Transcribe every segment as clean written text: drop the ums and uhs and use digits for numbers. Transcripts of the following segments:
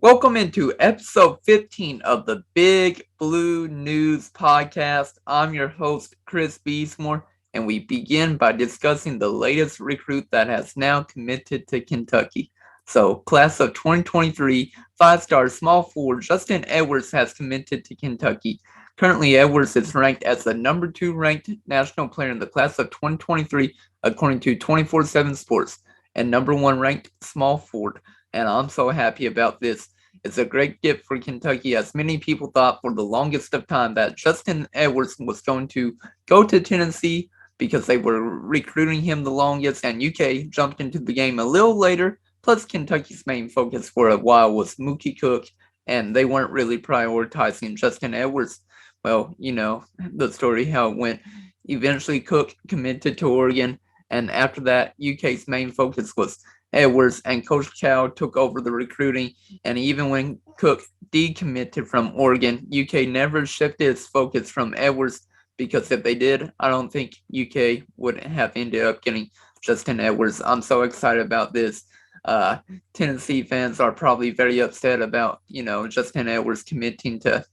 Welcome into episode 15 of the Big Blue News Podcast. I'm your host, Chris Beesmore, and we begin by discussing the latest recruit that has now committed to Kentucky. So, class of 2023, five-star small forward Justin Edwards has committed to Kentucky. Currently, Edwards is ranked as the number 2 ranked national player in the class of 2023, according to 24/7 Sports, and number 1 ranked small forward. And I'm so happy about this. It's a great gift for Kentucky, as many people thought for the longest of time that Justin Edwards was going to go to Tennessee because they were recruiting him the longest, and UK jumped into the game a little later. Plus, Kentucky's main focus for a while was Mookie Cook, and they weren't really prioritizing Justin Edwards. Well, you know the story how it went. Eventually, Cook committed to Oregon, and after that, UK's main focus was Edwards, and Coach Cal took over the recruiting. And even when Cook decommitted from Oregon, UK never shifted its focus from Edwards, because if they did, I don't think UK would have ended up getting Justin Edwards. I'm so excited about this. Uh, Tennessee fans are probably very upset about, Justin Edwards committing to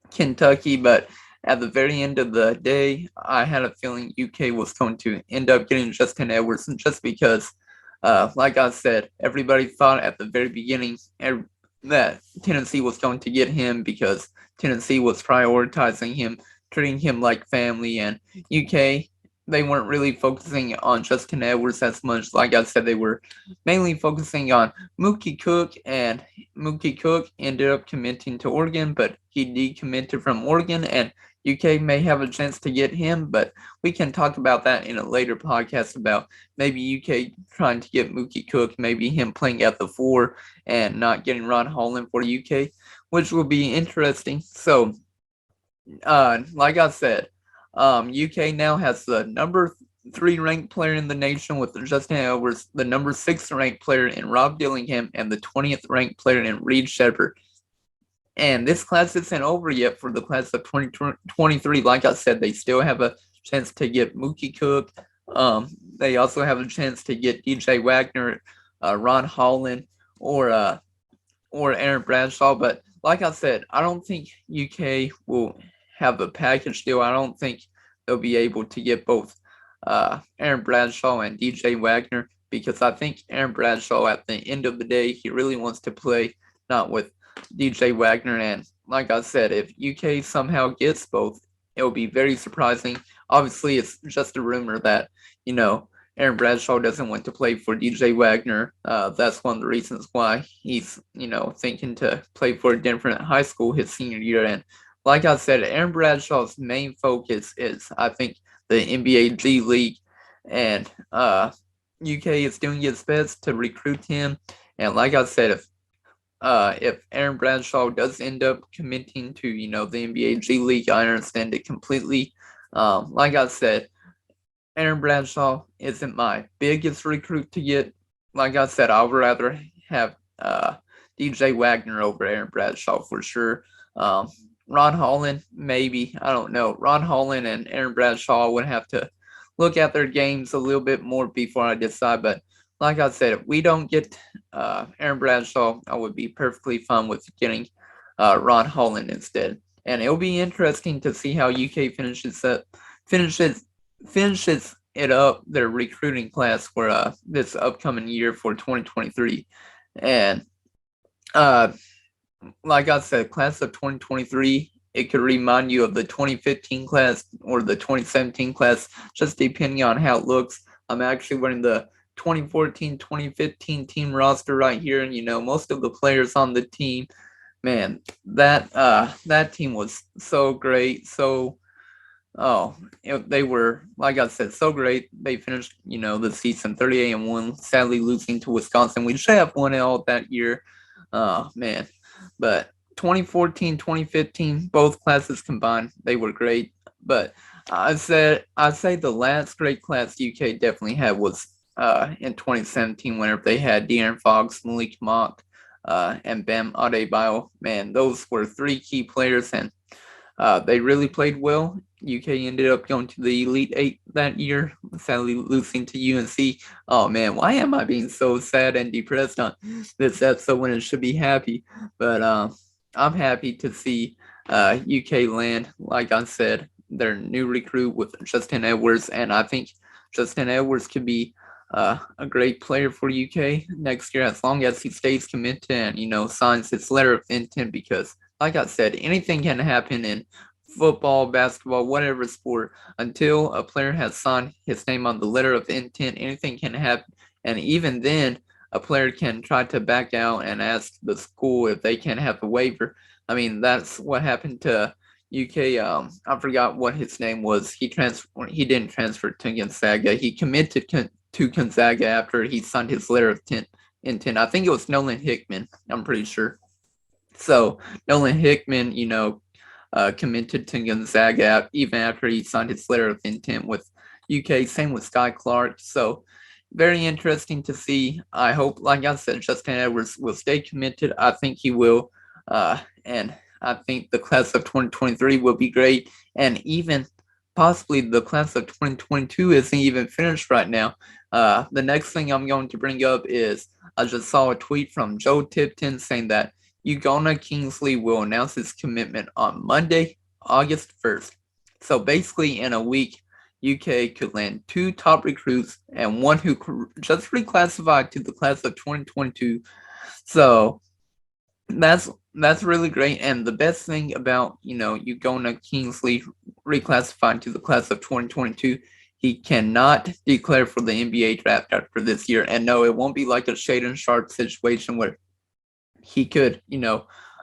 Kentucky, but at the very end of the day, I had a feeling UK was going to end up getting Justin Edwards just because, like I said, everybody thought at the very beginning that Tennessee was going to get him because Tennessee was prioritizing him, treating him like family, and UK, they weren't really focusing on Justin Edwards as much. Like I said, they were mainly focusing on Mookie Cook, and Mookie Cook ended up committing to Oregon, but he decommitted from Oregon, and UK may have a chance to get him, but we can talk about that in a later podcast about maybe UK trying to get Mookie Cook, maybe him playing at the 4 and not getting Ron Holland for UK, which will be interesting. So, like I said, UK now has the number 3 ranked player in the nation with Justin Edwards, the number 6 ranked player in Rob Dillingham, and the 20th ranked player in Reed Shepard. And this class isn't over yet for the class of 2023. Like I said, they still have a chance to get Mookie Cook. They also have a chance to get DJ Wagner, Ron Holland, or Aaron Bradshaw. But like I said, I don't think UK will have a package deal. I don't think they'll be able to get both Aaron Bradshaw and DJ Wagner, because I think Aaron Bradshaw, at the end of the day, he really wants to play not with DJ Wagner. And like I said, if UK somehow gets both, it will be very surprising. Obviously, it's just a rumor that, Aaron Bradshaw doesn't want to play for DJ Wagner. That's one of the reasons why he's, thinking to play for a different high school his senior year. And like I said, Aaron Bradshaw's main focus is, I think, the NBA G League. And UK is doing its best to recruit him. And like I said, if Aaron Bradshaw does end up committing to, the NBA G League, I understand it completely. Like I said, Aaron Bradshaw isn't my biggest recruit to get. Like I said, I would rather have DJ Wagner over Aaron Bradshaw for sure. Ron Holland, maybe. I don't know. Ron Holland and Aaron Bradshaw would have to look at their games a little bit more before I decide. But like I said, if we don't get Aaron Bradshaw, I would be perfectly fine with getting Ron Holland instead. And it'll be interesting to see how UK finishes it up, their recruiting class for this upcoming year for 2023. And like I said, class of 2023, it could remind you of the 2015 class or the 2017 class, just depending on how it looks. I'm actually wearing the 2014-2015 team roster right here, and most of the players on the team, man, that team was so great. They were, like I said, so great. They finished, the season 38-1, sadly losing to Wisconsin. We should have won it all that year. Oh man. But 2014, 2015, both classes combined, they were great. But I'd say the last great class UK definitely had was in 2017, whenever they had De'Aaron Fox, Malik Monk, and Bam Adebayo. Man, those were 3 key players, and They really played well. UK ended up going to the Elite Eight that year, sadly losing to UNC. Oh man, why am I being so sad and depressed on this episode when it should be happy? But I'm happy to see UK land, like I said, their new recruit with Justin Edwards, and I think Justin Edwards could be a great player for UK next year as long as he stays committed and signs his letter of intent. Because, like I said, anything can happen in football, basketball, whatever sport. Until a player has signed his name on the letter of intent, anything can happen. And even then, a player can try to back out and ask the school if they can have a waiver. I mean, that's what happened to UK. I forgot what his name was. He didn't transfer to Gonzaga. He committed to Gonzaga after he signed his letter of intent. I think it was Nolan Hickman. I'm pretty sure. So Nolan Hickman, committed to Gonzaga even after he signed his letter of intent with UK. Same with Sky Clark. So very interesting to see. I hope, like I said, Justin Edwards will stay committed. I think he will. And I think the class of 2023 will be great. And even possibly the class of 2022 isn't even finished right now. The next thing I'm going to bring up is I just saw a tweet from Joe Tipton saying that Ugonna Kingsley will announce his commitment on Monday, August 1st. So basically, in a week, UK could land 2 top recruits and 1 who just reclassified to the class of 2022. So that's really great. And the best thing about Ugonna Kingsley reclassified to the class of 2022, he cannot declare for the NBA draft after this year. And no, it won't be like a Shaden Sharp situation where he could,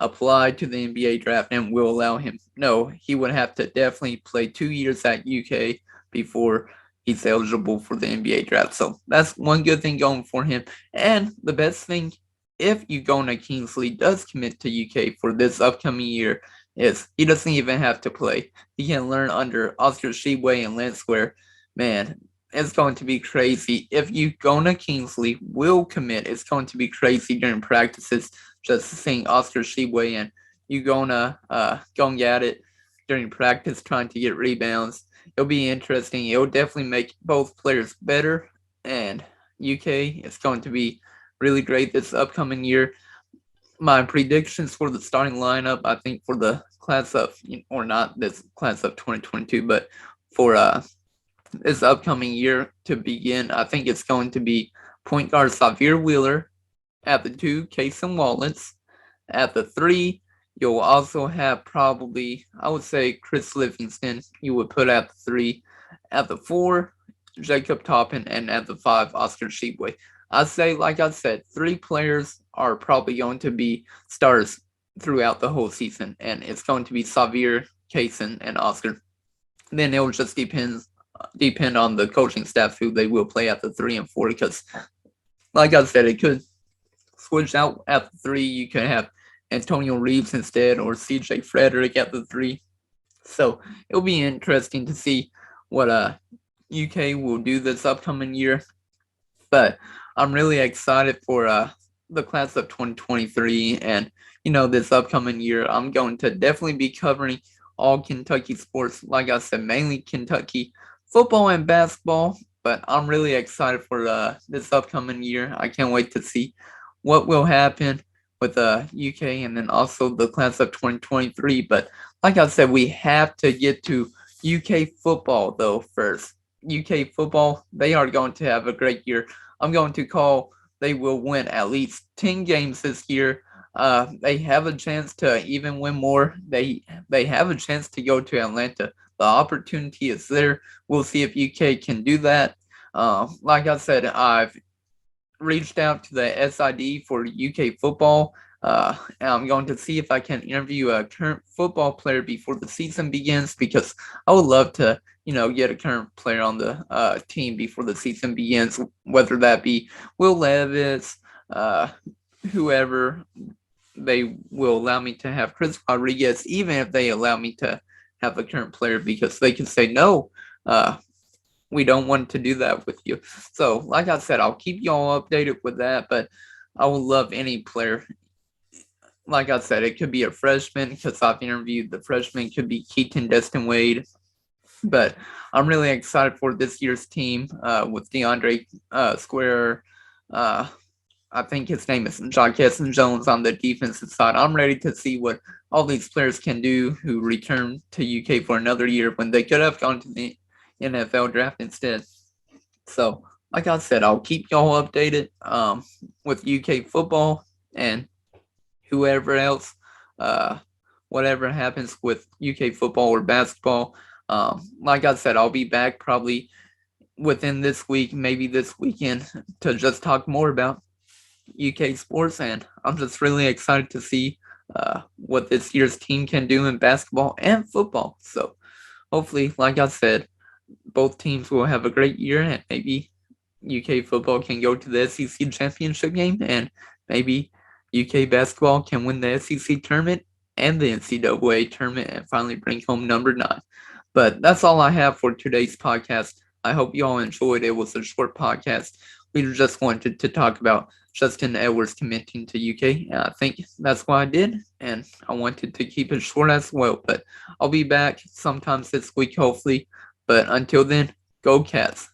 apply to the NBA draft and will allow him. No, he would have to definitely play 2 years at UK before he's eligible for the NBA draft. So that's one good thing going for him. And the best thing, if Ugonna Kingsley does commit to UK for this upcoming year, is he doesn't even have to play. He can learn under Oscar Tshiebwe and Lance Ware. Man, it's going to be crazy. If Ugonna Kingsley will commit, it's going to be crazy during practices, just seeing Oscar Tshiebwe and Ugonna going at it during practice, trying to get rebounds. It'll be interesting. It'll definitely make both players better, and UK is going to be really great this upcoming year. My predictions for the starting lineup, I think for the class of, or not this class of 2022, but for this upcoming year to begin, I think it's going to be point guard Xavier Wheeler, at the 2, Cason Wallace. At the 3, you'll also have probably, I would say, Chris Livingston, you would put at the 3. At the 4, Jacob Toppin, and at the 5, Oscar Tshiebwe. I say, like I said, 3 players are probably going to be stars throughout the whole season, and it's going to be Xavier, Cason, and Oscar. Then it will just depend on the coaching staff who they will play at the 3 and 4, because, like I said, it could switch out at the 3. You could have Antonio Reeves instead, or CJ Frederick at the 3. So it'll be interesting to see what UK will do this upcoming year. But I'm really excited for the class of 2023, and this upcoming year. I'm going to definitely be covering all Kentucky sports. Like I said, mainly Kentucky football and basketball. But I'm really excited for this upcoming year. I can't wait to see what will happen with UK and then also the class of 2023. But like I said, we have to get to UK football though first. UK football, they are going to have a great year. I'm going to call they will win at least 10 games this year. They have a chance to even win more. They have a chance to go to Atlanta. The opportunity is there. We'll see if UK can do that. Like I said, I've reached out to the SID for UK football. And I'm going to see if I can interview a current football player before the season begins, because I would love to, get a current player on the team before the season begins, whether that be Will Levis, whoever. They will allow me to have Chris Rodriguez, even if they allow me to have a current player, because they can say, no, we don't want to do that with you. So, like I said, I'll keep y'all updated with that, but I would love any player. like I said, it could be a freshman because I've interviewed the freshman. Could be Keaton Destin Wade, but I'm really excited for this year's team with DeAndre Square. Uh, I think his name is Jaquez Jones on the defensive side. I'm ready to see what all these players can do who return to UK for another year when they could have gone to the NFL draft instead. So, like I said, I'll keep y'all updated with UK football and whoever else, uh, whatever happens with UK football or basketball. Like I said, I'll be back probably within this week, maybe this weekend, to just talk more about UK sports, and I'm just really excited to see what this year's team can do in basketball and football. So hopefully, like I said, both teams will have a great year, and maybe UK football can go to the SEC championship game, and maybe UK basketball can win the SEC tournament and the NCAA tournament and finally bring home number 9. But that's all I have for today's podcast. I hope you all enjoyed. It was a short podcast. We just wanted to talk about Justin Edwards committing to UK, and I think that's what I did. And I wanted to keep it short as well. But I'll be back sometimes this week, hopefully. But until then, go Cats.